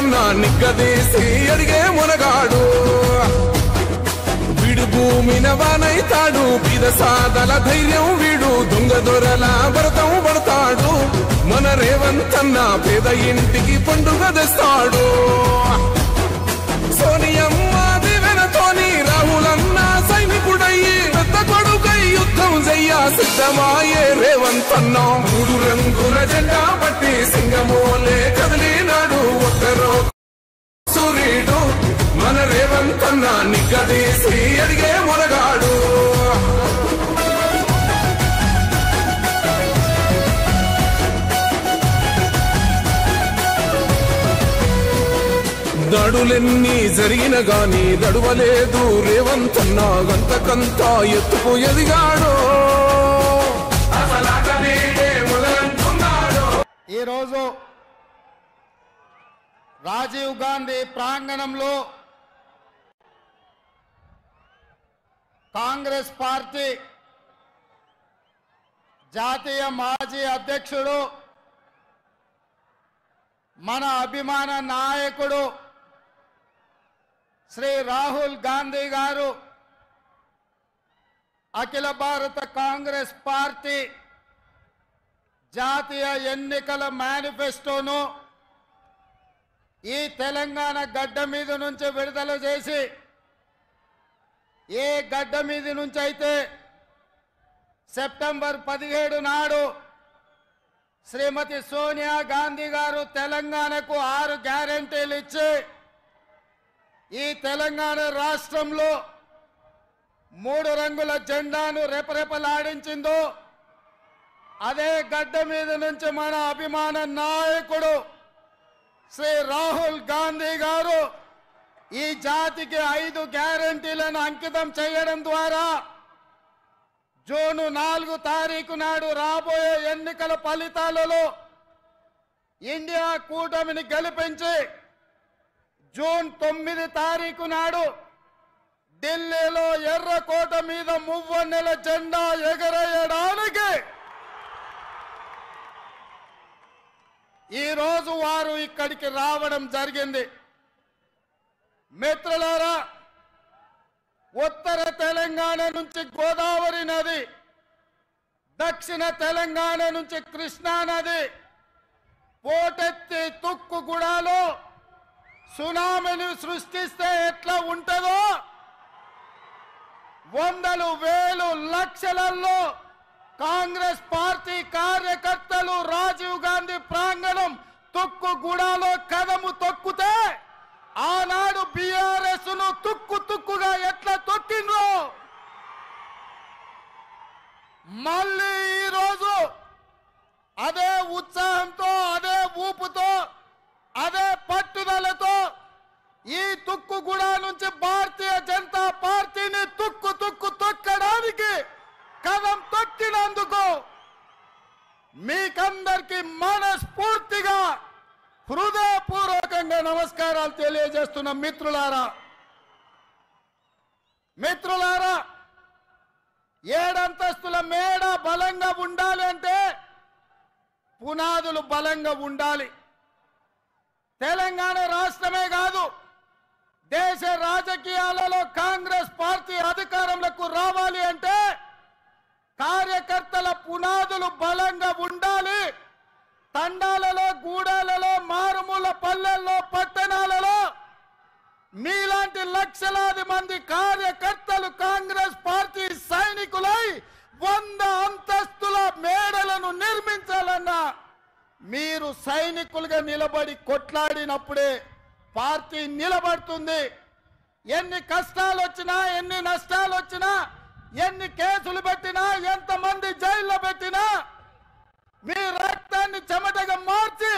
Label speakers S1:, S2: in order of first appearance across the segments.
S1: రేవంతన్న నిగ్గదీసి అడిగే మునగాడు వీడు భూమిన వానైతాడు పీద సాదల ధైర్యం వీడు దొంగ దొరల భరతం పడతాడు మన రేవంతన్న పేద ఇంటికి పండుగ తెస్తాడు సోనియమ్మ దివెనతోని రాహులన్న సైనికుడయ్యి పెద్ద కొడుకై యుద్ధం చెయ్య సిద్ధమాయే రేవంతన్న మూడు రంగుల జెండా పట్టి సింగమోలే కదిలినాడు ఒక్కరో సూర్యుడు మన రేవంతన్న నిగ్గదీసి అడిగే మునగాడు దాడులెన్ని జరిగిన గాని దడువలేదు రేవంతన్న గంతకంతా ఎత్తుకు ఎదిగాడు
S2: ఈరోజు రాజీవ్ గాంధీ ప్రాంగణంలో కాంగ్రెస్ పార్టీ జాతీయ మాజీ అధ్యక్షుడు మన అభిమాన నాయకుడు శ్రీ రాహుల్ గాంధీ గారు అఖిల భారత కాంగ్రెస్ పార్టీ జాతీయ ఎన్నికల మేనిఫెస్టోను ఈ తెలంగాణ గడ్డ మీద నుంచి విడుదల చేసి ఏ గడ్డ మీద నుంచి అయితే సెప్టెంబర్ 17 నాడు శ్రీమతి సోనియా గాంధీ గారు తెలంగాణకు 6 గ్యారెంటీలు ఇచ్చి ఈ తెలంగాణ రాష్ట్రంలో 3 రంగుల జెండాను రెపరెపలాడించిందో అదే గడ్డ మీద నుంచి మన అభిమాన నాయకుడు శ్రీ రాహుల్ గాంధీ గారు ఈ జాతికి 5 గ్యారెంటీలను అంకితం చేయడం ద్వారా జూన్ 4 తారీఖు నాడు రాబోయే ఎన్నికల ఫలితాలలో ఇండియా కూటమిని గెలిపించి జూన్ 9 తారీఖు నాడు ఢిల్లీలో ఎర్రకోట మీద మువ్వన్నెల జెండా ఎగరేయడానికి ఈ రోజు వారు ఇక్కడికి రావడం జరిగింది. మిత్రులారా, ఉత్తర తెలంగాణ నుంచి గోదావరి నది, దక్షిణ తెలంగాణ నుంచి కృష్ణా నది పోటెత్తి తుక్కుగూడలో సునామీని సృష్టిస్తే ఎట్లా ఉంటుందో వందలు వేలు లక్షలలో కాంగ్రెస్ పార్టీ కార్యకర్తలు రాజీవ్ గాంధీ ప్రాంగణం తుక్కుగూడలో కదము తొక్కితే ఆనాడు బీఆర్ఎస్ ను తుక్కుగా ఎట్లా తొక్కిండ్రో మళ్ళీ ఈరోజు అదే ఉత్సాహంతో, అదే ఊపుతో, అదే పట్టుదలతో ఈ తుక్కుగూడ నుంచి భారతీయ జనతా పార్టీని తొక్కడానికి కదం తొక్కినందుకు మీకందరికీ మనస్ఫూర్తిగా హృదయపూర్వకంగా నమస్కారాలు తెలియజేస్తున్న మిత్రులారా, 7 అంతస్తుల మేడ బలంగా ఉండాలి అంటే పునాదులు బలంగా ఉండాలి. తెలంగాణ రాష్ట్రమే కాదు, దేశ రాజకీయాలలో కాంగ్రెస్ పార్టీ అధికారంలోకి రావాలి అంటే కార్యకర్తల పునాదులు బలంగా ఉండాలి. తండాలలో, గూడాలలో, మారుమూల పల్లెల్లో, పట్టణాలలో మీలాంటి లక్షలాది మంది కార్యకర్తలు కాంగ్రెస్ పార్టీ సైనికులై 100 అంతస్తుల మేడలను నిర్మించాలన్నా మీరు సైనికులుగా నిలబడి కొట్లాడినప్పుడే పార్టీ నిలబడుతుంది. ఎన్ని కష్టాలు వచ్చినా, ఎన్ని నష్టాలు వచ్చినా, ఎన్ని కేసులు పెట్టినా, ఎంతమంది జైల్లో పెట్టినా మీ రక్తాన్ని చెమటగా మార్చి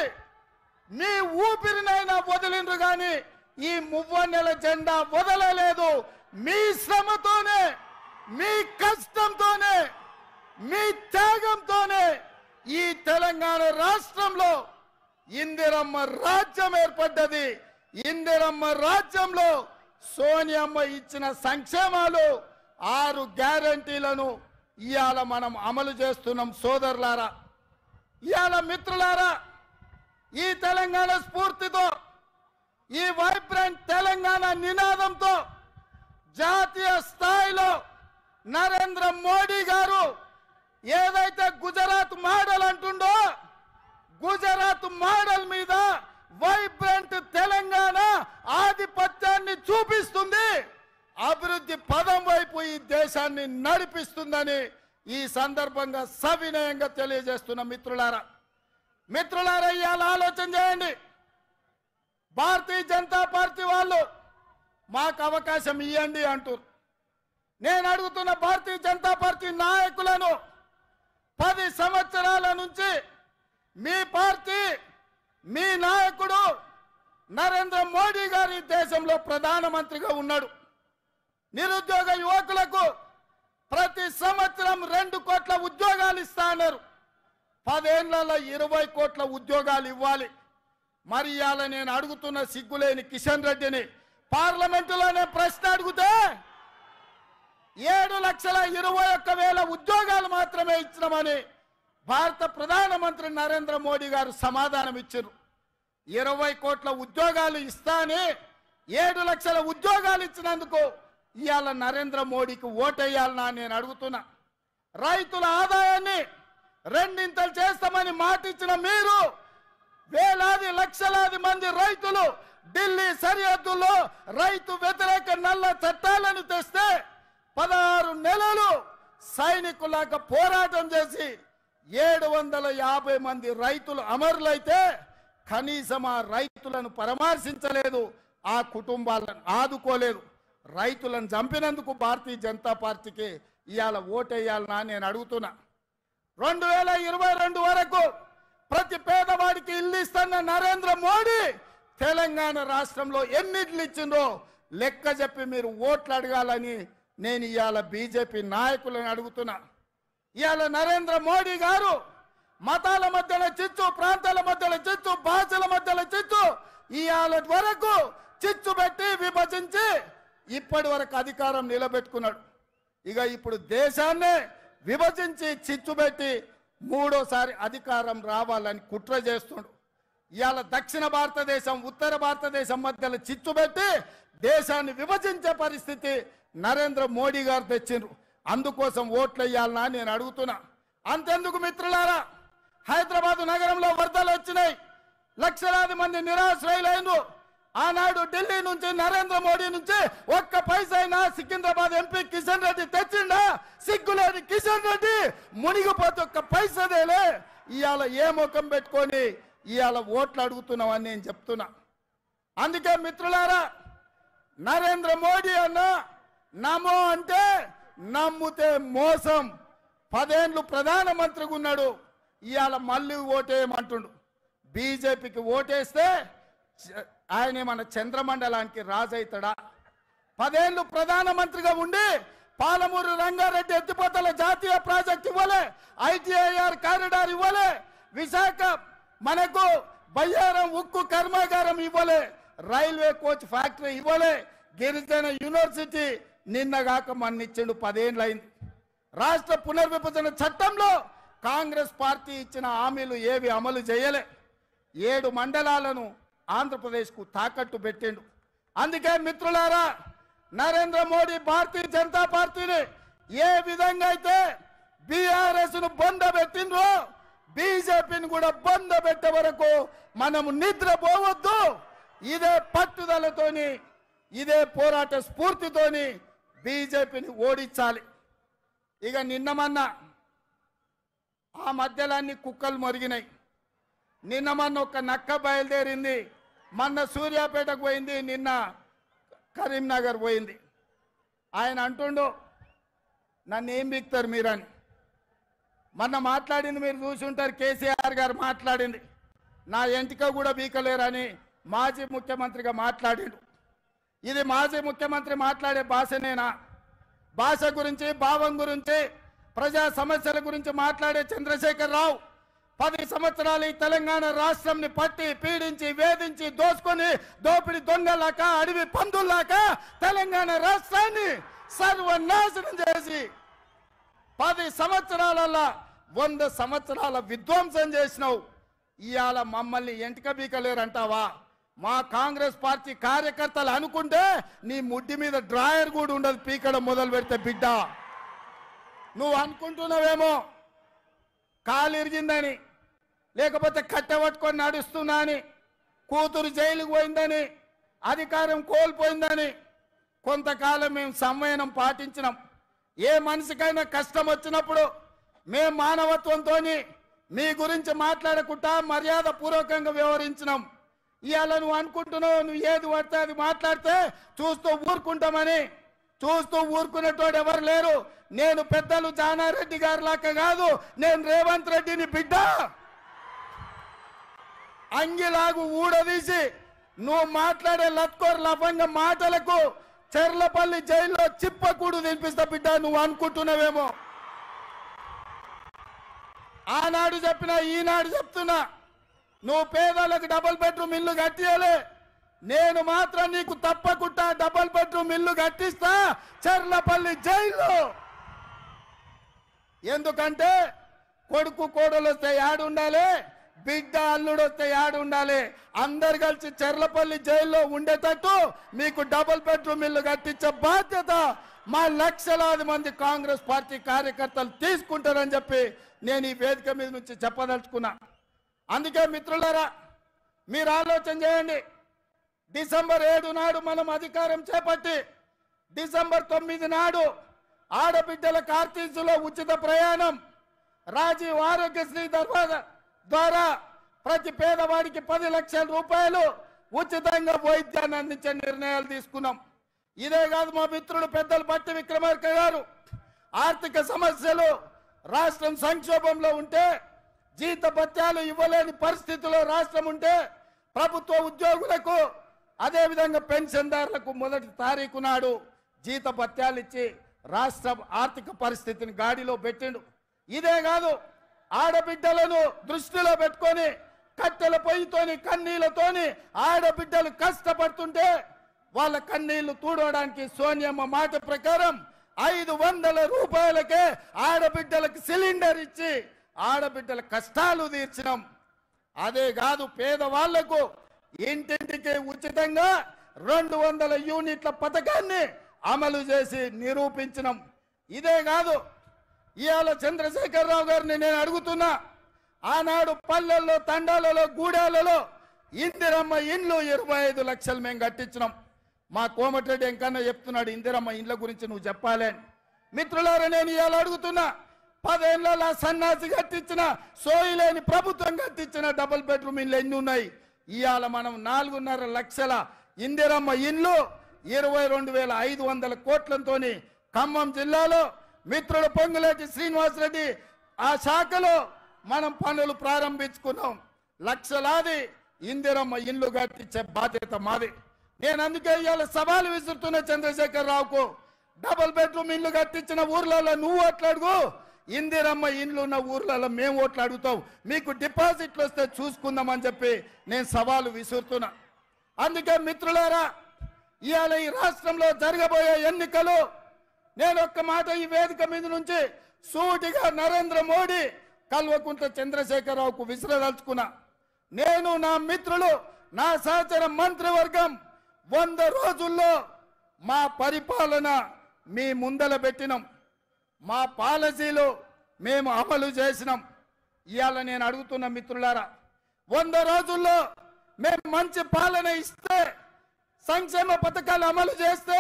S2: మీ ఊపిరినైనా వదిలిండ్రు గాని ఈ మువ్వన్నెల జెండా వదలలేదు. మీ శ్రమతోనే, మీ కష్టంతోనే, మీ త్యాగంతోనే ఈ తెలంగాణ రాష్ట్రంలో ఇందిరమ్మ రాజ్యం ఏర్పడ్డది. ఇందిరమ్మ రాజ్యంలో సోనియమ్మ ఇచ్చిన సంక్షేమాలు 6 గ్యారెంటీలను ఇవాళ మనం అమలు చేస్తున్నాం. సోదరులారా, ఇవాళ మిత్రులారా, ఈ తెలంగాణ స్ఫూర్తితో ఈ వైబ్రెంట్ తెలంగాణ నినాదంతో జాతీయ స్థాయిలో నరేంద్ర మోడీ గారు ఏదైతే గుజరాత్ మోడల్ అంటుండో గుజరాత్ మోడల్ మీద వైబ్రెంట్ తెలంగాణ ఆధిపత్యాన్ని చూపిస్తుంది, అభివృద్ధి పదం వైపు ఈ దేశాన్ని నడిపిస్తుందని ఈ సందర్భంగా సవినయంగా తెలియజేస్తున్న మిత్రులారా ఇవాళ ఆలోచన చేయండి. భారతీయ జనతా పార్టీ వాళ్ళు మాకు అవకాశం ఇవ్వండి అంటారు. నేను అడుగుతున్న భారతీయ జనతా పార్టీ నాయకులను 10 సంవత్సరాల నుంచి మీ పార్టీ మీ నాయకుడు నరేంద్ర మోడీ గారి దేశంలో ప్రధానమంత్రిగా ఉన్నాడు. నిరుద్యోగ యువకులకు ప్రతి సంవత్సరం 2 కోట్ల ఉద్యోగాలు ఇస్తా అన్నారు. 10 ఏళ్లలో 20 కోట్ల ఉద్యోగాలు ఇవ్వాలి. మరి ఇవాళ నేను అడుగుతున్న సిగ్గులేని కిషన్ రెడ్డిని పార్లమెంటులోనే ప్రశ్న అడిగితే 7,21,000 ఉద్యోగాలు మాత్రమే ఇచ్చినామని భారత ప్రధానమంత్రి నరేంద్ర మోడీ గారు సమాధానం ఇచ్చారు. 20 కోట్ల ఉద్యోగాలు ఇస్తాని 7 లక్షల ఉద్యోగాలు ఇచ్చినందుకు ఇవాళ నరేంద్ర మోడీకి ఓటేయాలనా నేను అడుగుతున్నా. రైతుల ఆదాయాన్ని 2 చేస్తామని మాట ఇచ్చిన మీరు వేలాది లక్షలాది మంది రైతులు ఢిల్లీ సరిహద్దుల్లో రైతు వ్యతిరేక నల్ల చట్టాలను తెస్తే 16 నెలలు సైనికులాగా పోరాటం చేసి 750 మంది రైతులు అమరులైతే కనీసం ఆ రైతులను పరామర్శించలేదు, ఆ కుటుంబాలను ఆదుకోలేదు. రైతులను చంపినందుకు భారతీయ జనతా పార్టీకి ఇవాళ ఓటేయాలనా నేను అడుగుతున్నా. 2022 వరకు ప్రతి పేదవాడికి ఇల్లు ఇస్తున్న నరేంద్ర మోడీ తెలంగాణ రాష్ట్రంలో ఎన్ని ఇళ్ళు ఇచ్చిందో లెక్క చెప్పి మీరు ఓట్లు అడగాలని నేను ఇవాళ బీజేపీ నాయకులను అడుగుతున్నా. ఇవాళ నరేంద్ర మోడీ గారు మతాల మధ్యలో చిచ్చు, ప్రాంతాల మధ్యలో చిచ్చు, భాషల మధ్యలో చిచ్చు, ఇవాళ వరకు చిచ్చు పెట్టి విభజించి ఇప్పటి వరకు అధికారం నిలబెట్టుకున్నాడు. ఇక ఇప్పుడు దేశాన్ని విభజించి చిచ్చు పెట్టి 3వసారి అధికారం రావాలని కుట్ర చేస్తుండు. ఇవాళ దక్షిణ భారతదేశం ఉత్తర భారతదేశం మధ్యలో చిచ్చు పెట్టి దేశాన్ని విభజించే పరిస్థితి నరేంద్ర మోడీ గారు తెచ్చిండ్రు. అందుకోసం ఓట్లు వేయాలనా నేను అడుగుతున్నా. అంతెందుకు మిత్రులారా, హైదరాబాద్ నగరంలో వరదలు వచ్చినాయి, లక్షలాది మంది నిరాశ్రయులైనరు. ఆనాడు ఢిల్లీ నుంచి నరేంద్ర మోడీ నుంచి 1 పైసైనా సికింద్రాబాద్ ఎంపీ కిషన్ రెడ్డి తెచ్చిండా? సిగ్గులేని కిషన్ రెడ్డి మునిగిపోతే 1 పైసదేలే. ఇవాళ ఏ ముఖం పెట్టుకొని ఇవాళ ఓట్లు అడుగుతున్నామని నేను చెప్తున్నా. అందుకే మిత్రులారా, నరేంద్ర మోడీ అన్న నమో అంటే నమ్ముతే మోసం. 10 ఏళ్ళు ప్రధానమంత్రిగా ఉన్నాడు, ఇవాళ మళ్ళీ ఓటేయమంటుండు. బీజేపీకి ఓటేస్తే ఆయన మన చంద్రమండలానికి రాజైతాడా? 10 ఏళ్ళు ప్రధానమంత్రిగా ఉండి పాలమూరు రంగారెడ్డి ఎత్తిపోతల జాతీయ ప్రాజెక్ట్ ఇవ్వలే, ఐటీఐఆర్ కారిడార్ ఇవ్వలే, విశాఖ మనకు బయ్యారం ఉక్కు కర్మాగారం ఇవ్వలే, రైల్వే కోచ్ ఫ్యాక్టరీ ఇవ్వలే, గిరిజన యూనివర్సిటీ నిన్నగాక మన్నిచ్చిండు. 10 ఏళ్ళు అయింది. రాష్ట్ర పునర్విభజన చట్టంలో కాంగ్రెస్ పార్టీ ఇచ్చిన హామీలు ఏవి అమలు చేయలే. 7 మండలాలను ఆంధ్రప్రదేశ్కు తాకట్టు పెట్టిండు. అందుకే మిత్రులారా, నరేంద్ర మోడీ భారతీయ జనతా పార్టీని ఏ విధంగా అయితే బీఆర్ఎస్ ను బొందబెట్టిండ్రో బీజేపీని కూడా బొందబెట్టే వరకు మనము నిద్రపోవద్దు. ఇదే పట్టుదలతోని ఇదే పోరాట స్ఫూర్తితోని బీజేపీని ఓడించాలి. ఇక నిన్నమన్న ఆ మధ్యలన్నీ కుక్కలు మొరిగినాయి. నిన్నమన్న ఒక నక్క బయలుదేరింది, మొన్న సూర్యాపేటకు పోయింది, నిన్న కరీంనగర్ పోయింది. ఆయన అంటుండు నన్ను ఏం బిక్తారు మీరని. మొన్న మాట్లాడింది మీరు చూసుంటారు, కేసీఆర్ గారు మాట్లాడింది, నా ఎంటిక కూడా బీకలేరని మాజీ ముఖ్యమంత్రిగా మాట్లాడిండు. ఇది మాజీ ముఖ్యమంత్రి మాట్లాడే భాషనేనా? భాష గురించి, భావం గురించి, ప్రజా సమస్యల గురించి మాట్లాడే చంద్రశేఖర్ రావు 10 సంవత్సరాలు ఈ తెలంగాణ రాష్ట్రంని పట్టి పీడించి వేధించి దోసుకొని దోపిడి దొంగలాక అడవి పందుల్లాక తెలంగాణ రాష్ట్రాన్ని సర్వనాశనం చేసి 10 సంవత్సరాలలో 100 సంవత్సరాల విధ్వంసం చేసినావు. ఇవాళ మమ్మల్ని ఎంటిక బీకలేరంటావా? మా కాంగ్రెస్ పార్టీ కార్యకర్తలు అనుకుంటే నీ ముడ్డి మీద డ్రాయర్ కూడా ఉండదు పీకడం మొదలు పెడితే బిడ్డ. నువ్వు అనుకుంటున్నావేమో కాలు ఇరిగిందని, లేకపోతే కట్టె పట్టుకొని నడుస్తున్నా అని, కూతురు జైలుకు పోయిందని, అధికారం కోల్పోయిందని. కొంతకాలం మేము సంయమనం పాటించినాం. ఏ మనిషికైనా కష్టం వచ్చినప్పుడు మేము మానవత్వంతో మీ గురించి మాట్లాడకుండా మర్యాద పూర్వకంగా వ్యవహరించినాం. ఇవాళ నువ్వు అనుకుంటున్నావు నువ్వు ఏది పడితే అది మాట్లాడితే చూస్తూ ఊరుకుంటామని. చూస్తూ ఊరుకునేటోడు ఎవరు లేరు. నేను పెద్దలు జానారెడ్డి గారి లాగా కాదు, నేను రేవంత్ రెడ్డిని బిడ్డ. అంగిలాగు ఊడదీసి నువ్వు మాట్లాడే లత్కోర్ లఫంగ మాటలకు చెర్లపల్లి జైల్లో చిప్పకూడు తినిపిస్తా బిడ్డ. నువ్వు అనుకుంటున్నావేమో. ఆనాడు చెప్పినా ఈనాడు చెప్తున్నా, నువ్వు పేదలకు డబుల్ బెడ్రూమ్ ఇల్లు కట్టియాలి. నేను మాత్రం నీకు తప్పకుండా డబుల్ బెడ్రూమ్ ఇల్లు కట్టిస్తా చెర్లపల్లి జైల్లో. ఎందుకంటే కొడుకు కోడలు వస్తే యాడు ఉండాలి, బిడ్డ అల్లుడు వస్తే యాడు ఉండాలి. అందరు కలిసి చెర్లపల్లి జైల్లో ఉండేటట్టు మీకు డబుల్ బెడ్రూమ్ ఇల్లు కట్టించే బాధ్యత మా లక్షలాది మంది కాంగ్రెస్ పార్టీ కార్యకర్తలు తీసుకుంటారని చెప్పి నేను ఈ వేదిక మీద నుంచి చెప్పదలుచుకున్నా. అందుకే మిత్రులారా, మీరు ఆలోచన చేయండి. డిసెంబర్ 7 నాడు మనం అధికారం చేపట్టి డిసెంబర్ 9 నాడు ఆడబిడ్డల ఆర్టీసీలో ఉచిత ప్రయాణం, రాజీవ్ ఆరోగ్యశ్రీ ద్వారా ప్రతి పేదవాడికి 10 లక్షల రూపాయలు ఉచితంగా వైద్యాన్ని అందించే నిర్ణయాలు తీసుకున్నాం. ఇదే కాదు, మా మిత్రుడు పెద్దలు బట్టి విక్రమార్క గారు ఆర్థిక సమస్యలు, రాష్ట్రం సంక్షోభంలో ఉంటే, జీత భత్యాలు ఇవ్వలేని పరిస్థితిలో రాష్ట్రం ఉంటే ప్రభుత్వ ఉద్యోగులకు అదేవిధంగా పెన్షన్దారులకు 1వ తారీఖు నాడు జీత భత్యాలు ఇచ్చి రాష్ట్ర ఆర్థిక పరిస్థితిని గాడిలో పెట్టిండు. ఇదే కాదు, ఆడబిడ్డలను దృష్టిలో పెట్టుకొని కట్టెల పొయ్యితోని కన్నీళ్లతోని ఆడబిడ్డలు కష్టపడుతుంటే వాళ్ళ కన్నీళ్లు తూడవడానికి సోనియమ్మ మాట ప్రకారం 500 రూపాయలకే ఆడబిడ్డలకు సిలిండర్ ఇచ్చి ఆడబిడ్డల కష్టాలు తీర్చినాం. అదే కాదు, పేదవాళ్లకు ఇంటింటికి ఉచితంగా 200 యూనిట్ల పథకాన్ని అమలు చేసి నిరూపించినాం. ఇదే కాదు, ఇవాళ చంద్రశేఖరరావు గారిని నేను అడుగుతున్నా, ఆనాడు పల్లెల్లో, తండాలలో, గూడాలలో ఇందిరమ్మ ఇండ్లు 25 లక్షలు మేము కట్టించినాం. మా కోమటిరెడ్డి ఎంకన్నా చెప్తున్నాడు ఇందిరమ్మ ఇండ్ల గురించి నువ్వు చెప్పాలి. మిత్రులారా, నేను ఇవాళ అడుగుతున్నా, 10 ఏళ్ళ సన్నాసి కట్టించిన, సోయిలేని ప్రభుత్వం కట్టించిన డబుల్ బెడ్రూమ్ ఇల్లు ఎన్ని ఉన్నాయి? ఇవాళ మనం 4.5 లక్షల ఇందిరమ్మ ఇండ్లు 22,500 కోట్లతో ఖమ్మం జిల్లాలో మిత్రుడు పొంగులేటి శ్రీనివాసరెడ్డి ఆ శాఖలో మనం పనులు ప్రారంభించుకున్నాం. లక్షలాది ఇందిరమ్మ ఇండ్లు కట్టించే బాధ్యత మాది. నేను అందుకే ఇవాళ సవాలు విసురుతున్న చంద్రశేఖరరావుకు, డబుల్ బెడ్రూమ్ ఇల్లు కట్టించిన ఊర్లలో నువ్వు ఓట్లాడుకో, ఇందిరమ్మ ఇండ్లు ఉన్న ఊర్లలో మేము ఓట్లు అడుగుతాం, మీకు డిపాజిట్లు వస్తే చూసుకుందామని చెప్పి నేను సవాలు విసురుతున్నా. అందుకే మిత్రులారా, ఇవాళ ఈ రాష్ట్రంలో జరగబోయే ఎన్నికలు నేను ఒక్క మాట ఈ వేదిక మీద నుంచి సూటిగా నరేంద్ర మోడీ, కల్వకుంట్ల చంద్రశేఖరరావుకు విసిరదలుచుకున్నా. నేను, నా మిత్రులు, నా సహచర మంత్రివర్గం 100 రోజుల్లో మా పరిపాలన మీ ముందల పెట్టినాం, మా పాలసీలు మేము అమలు చేసినాం. ఇవాళ నేను అడుగుతున్న మిత్రులారా, 100 రోజుల్లో మేము మంచి పాలన ఇస్తే, సంక్షేమ పథకాలు అమలు చేస్తే,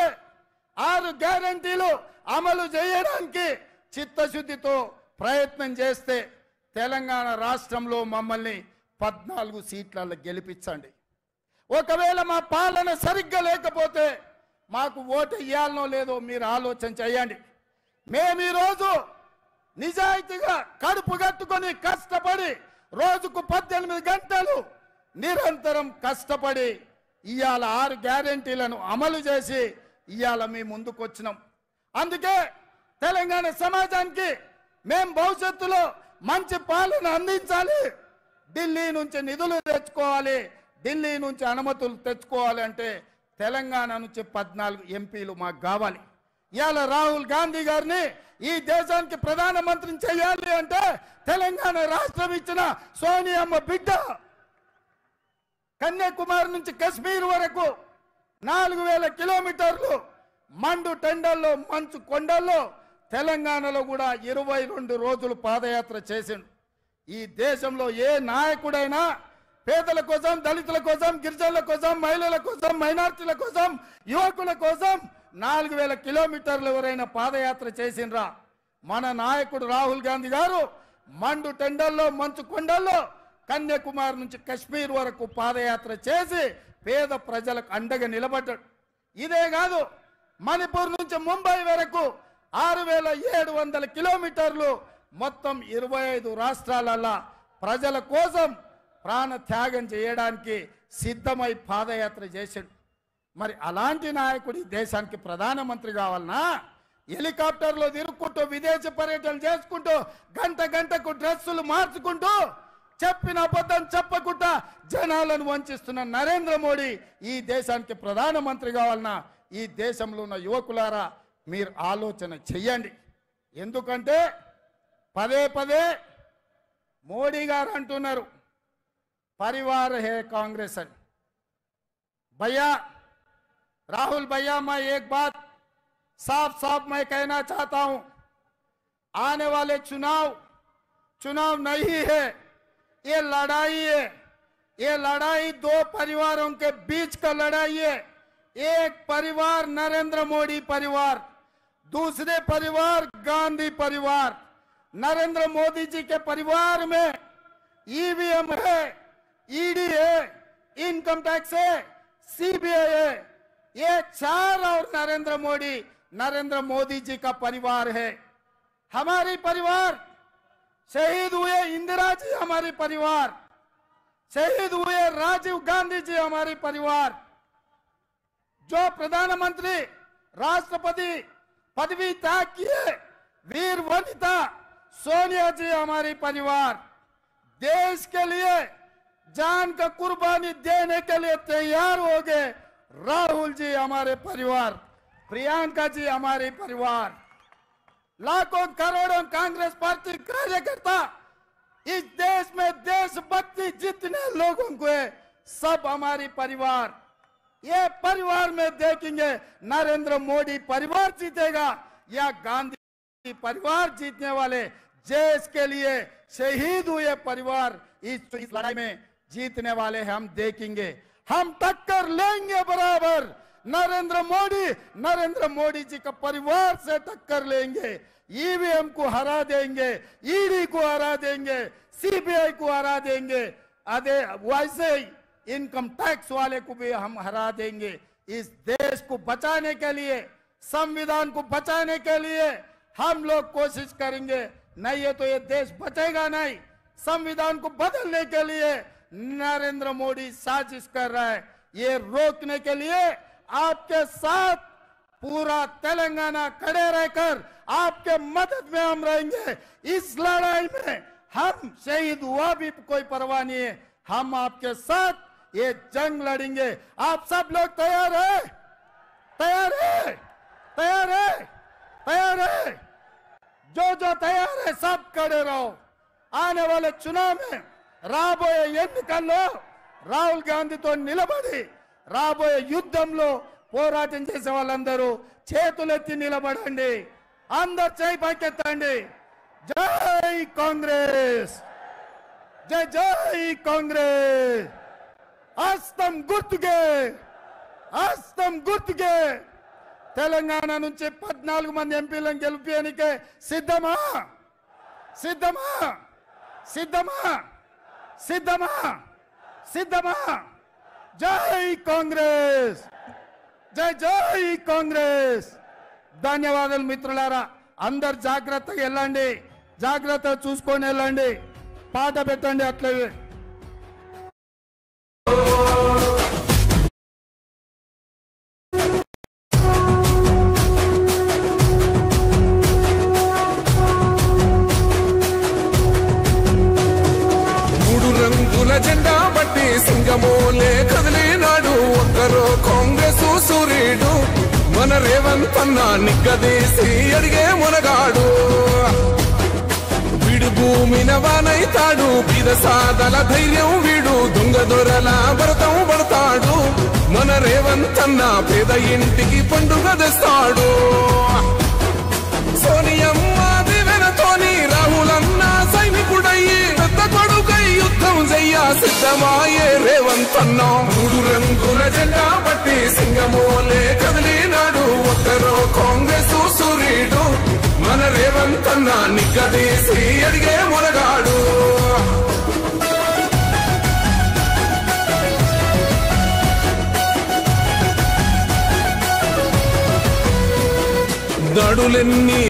S2: 6 గ్యారంటీలు అమలు చేయడానికి చిత్తశుద్ధితో ప్రయత్నం చేస్తే తెలంగాణ రాష్ట్రంలో మమ్మల్ని 14 సీట్లలో గెలిపించండి. ఒకవేళ మా పాలన సరిగ్గా లేకపోతే మాకు ఓటు ఇవ్వాలనో లేదో మీరు ఆలోచన చేయండి. మేము ఈరోజు నిజాయితీగా కడుపు కట్టుకొని కష్టపడి రోజుకు 18 గంటలు నిరంతరం కష్టపడి ఇవాళ 6 గ్యారెంటీలను అమలు చేసి ఇవాళ మీ ముందుకు వచ్చినాం. అందుకే తెలంగాణ సమాజానికి మేము భవిష్యత్తులో మంచి పాలన అందించాలి. ఢిల్లీ నుంచి నిధులు తెచ్చుకోవాలి, ఢిల్లీ నుంచి అనుమతులు తెచ్చుకోవాలి అంటే తెలంగాణ నుంచి 14 ఎంపీలు మాకు కావాలి. ఇవాళ రాహుల్ గాంధీ గారిని ఈ దేశానికి ప్రధానమంత్రిని చేయాలి అంటే తెలంగాణ రాష్ట్రం ఇచ్చిన సోనియమ్మ బిడ్డ. కన్యాకుమారి నుంచి కశ్మీర్ వరకు 4000 కిలోమీటర్లు మండు టెండల్లో మంచు కొండల్లో తెలంగాణలో కూడా 22 రోజులు పాదయాత్ర చేసిండు. ఈ దేశంలో ఏ నాయకుడైనా పేదల కోసం, దళితుల కోసం, గిరిజనుల కోసం, మహిళల కోసం, మైనార్టీల కోసం, యువకుల కోసం 4000 కిలోమీటర్లు ఎవరైనా పాదయాత్ర చేసిండ్రా? మన నాయకుడు రాహుల్ గాంధీ గారు మండు టెండల్లో మంచు కొండల్లో కన్యాకుమారి నుంచి కశ్మీర్ వరకు పాదయాత్ర చేసి పేద ప్రజలకు అండగా నిలబడ్డాడు. ఇదే కాదు, మణిపూర్ నుంచి ముంబై వరకు 6700 కిలోమీటర్లు మొత్తం 25 రాష్ట్రాలలో ప్రజల కోసం ప్రాణ త్యాగం చేయడానికి సిద్ధమై పాదయాత్ర చేశాడు. మరి అలాంటి నాయకుడు ఈ దేశానికి ప్రధానమంత్రి కావాలన్నా? హెలికాప్టర్లో తిరుక్కుంటూ విదేశీ పర్యటనలు చేసుకుంటూ గంటకు డ్రెస్సులు మార్చుకుంటూ చెప్పిన అబద్ధం చెప్పకుండా జనాలను వంచిస్తున్న నరేంద్ర మోడీ ఈ దేశానికి ప్రధానమంత్రి కావాలన్నా? ఈ దేశంలో ఉన్న యువకులారా మీరు ఆలోచన చెయ్యండి. ఎందుకంటే పదే పదే మోడీ గారు అంటున్నారు परिवार है कांग्रेस है। भैया राहुल भैया, मैं एक बात साफ मैं कहना चाहता हूं, आने वाले चुनाव नहीं है, ये लड़ाई है। ये लड़ाई 2 परिवारों के बीच का लड़ाई है। एक परिवार नरेंद्र मोदी परिवार, दूसरे परिवार गांधी परिवार। नरेंद्र मोदी जी के परिवार में ईवीएम है, ईडी है, इनकम टैक्स है, सीबीआई है। ये 4 और नरेंद्र मोदी जी का परिवार है। हमारी परिवार शहीद हुए इंदिरा जी, हमारी परिवार शहीद हुए राजीव गांधी जी, हमारी परिवार जो प्रधानमंत्री राष्ट्रपति पदवी त्याग किए वीर वनिता सोनिया जी, हमारी परिवार देश के लिए जान का कुर्बानी देने के लिए तैयार हो गए राहुल जी, हमारे परिवार, प्रियंका जी, हमारे परिवार, लाखों करोड़ों कांग्रेस पार्टी कार्यकर्ता इस देश में देशभक्ति जितने लोगों को है सब हमारी परिवार। ये परिवार में देखेंगे नरेंद्र मोदी परिवार जीतेगा या गांधी परिवार जीतने वाले देश के लिए शहीद हुए परिवार इस लड़ाई में जीतने वाले हम देखेंगे। हम टक्कर लेंगे बराबर। नरेंद्र मोदी जी का परिवार से टक्कर लेंगे। ईवीएम को हरा देंगे, ईडी को हरा देंगे, सीबीआई को हरा देंगे, वैसे ही इनकम टैक्स वाले को भी हम हरा देंगे। इस देश को बचाने के लिए, संविधान को बचाने के लिए हम लोग कोशिश करेंगे। नहीं है तो ये देश बचेगा नहीं। संविधान को बदलने के लिए नरेंद्र मोदी साजिश कर रहा है। ये रोकने के लिए आपके साथ पूरा तेलंगाना खड़े रहकर आपके मदद में हम रहेंगे। इस लड़ाई में हम शहीद हुआ भी कोई परवाह नहीं है, हम आपके साथ ये जंग लड़ेंगे। आप सब लोग तैयार है? तैयार है? तैयार है? तैयार है? जो तैयार है सब खड़े रहो। आने वाले चुनाव में రాబోయే ఎన్నికల్లో రాహుల్ గాంధీతో నిలబడి రాబోయే యుద్ధంలో పోరాటం చేసే వాళ్ళందరూ చేతులెత్తి నిలబడండి, అందరూ చేయి పైకెత్తండి. జై కాంగ్రెస్, జై జై కాంగ్రెస్. హస్తం గుర్తుకే తెలంగాణ నుంచి 14 మంది ఎంపీలను గెలిపేయడానికి సిద్ధమా? జై కాంగ్రెస్, జై జై కాంగ్రెస్. ధన్యవాదాలు మిత్రులారా. అందరు జాగ్రత్తగా వెళ్ళండి, జాగ్రత్తగా చూసుకొని వెళ్ళండి. పాట పెట్టండి అట్లే.
S1: జెండా బట్టి సింగమోలే కదిలినాడు ఒక్కరో కాంగ్రెస్ సూర్యుడు. మన రేవంత్ అన్న నిగ్గదీసి అడిగే మునగాడు. బీడు భూమిన వానైతాడు బీద సాదల ధైర్యం వీడు దొంగ దొరల భరతం పడతాడు మన రేవంత్ అన్న పేద ఇంటికి పండుగ తెస్తాడు సోనియమ్మ దివెనతోని రాహులన్న సైనికుడయ్యి పెద్ద కొడుకై యుద్ధం చెయ్య సిద్ధమాయే రేవంత్ అన్న మూడు రంగుల జెండా పట్టి సింగమోలే కదిలినాడు ఒక్కరో కాంగ్రెస్ సూర్యుడు మన రేవంత్ అన్న నిగ్గదీసి అడిగే మొనగాడు దడులెన్ని